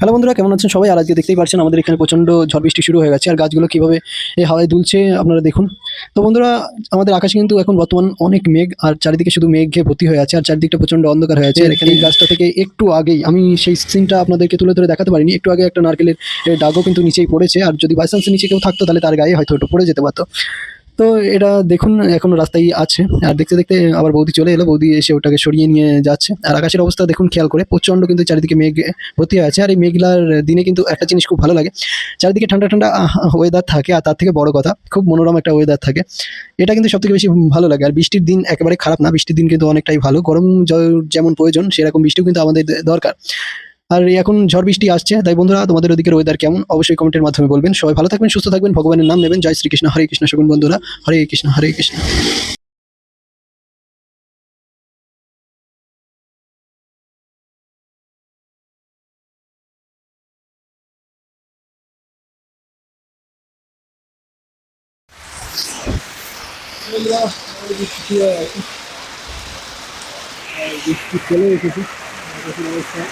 Hello বন্ধুরা, কেমন আছেন সবাই? আর আজকে দেখতেই পাচ্ছেন আমাদের এখানে প্রচণ্ড ঝড় বৃষ্টি শুরু হয়ে গেছে, আর গাছগুলো কীভাবে এই হাওয়ায় দুলছে আপনারা দেখুন। তো বন্ধুরা, আমাদের আকাশে কিন্তু এখন বর্তমান অনেক মেঘ, আর চারিদিকে শুধু মেঘে ভর্তি হয়ে আছে, আর চারিদিকটা প্রচণ্ড অন্ধকার হয়ে আছে। আর এখানে এই গাছটা থেকে একটু আগেই আমি সেই সিনটা আপনাদেরকে তুলে ধরে দেখাতে পারিনি। একটু আগে একটা নারকেলের ডাগও কিন্তু নিচেই পড়েছে, আর যদি বাই চান্স নিচে কেউ থাকতো তাহলে তার গায়ে হয়তো ওটা পড়ে যেতে পারতো। তো এটা দেখুন এখনো রাস্তায় আছে, আর দেখতে দেখতে আবার বৌদি চলে এলো। বৌদি এসে ওটাকে সরিয়ে নিয়ে যাচ্ছে। আর আকাশের অবস্থা দেখুন খেয়াল করে, প্রচণ্ড কিন্তু চারিদিকে মেঘ ভর্তি হয়ে আছে। আর এই মেঘলার দিনে কিন্তু একটা জিনিস খুব ভালো লাগে, চারিদিকে ঠান্ডা ঠান্ডা ওয়েদার থাকে, আর তার থেকে বড় কথা খুব মনোরম একটা ওয়েদার থাকে। এটা কিন্তু সবথেকে বেশি ভালো লাগে। আর বৃষ্টির দিন একেবারে খারাপ না, বৃষ্টির দিন কিন্তু অনেকটাই ভালো। গরম যেমন প্রয়োজন সেরকম বৃষ্টিও কিন্তু আমাদের দরকার। আর এখন ঝড় বৃষ্টি আসছে, তাই বন্ধুরা তোমাদের ওদিকের ওয়েদার কেমন অবশ্যই কমেন্টের মাধ্যমে বলবেন। সবাই ভালো থাকবেন, সুস্থ থাকবেন, ভগবানের নাম নেবেন। জয় শ্রীকৃষ্ণ, হরে কৃষ্ণ। সকল বন্ধুরা, হরে কৃষ্ণ, হরে কৃষ্ণ। বৃষ্টি চলে এসেছে, অবস্থা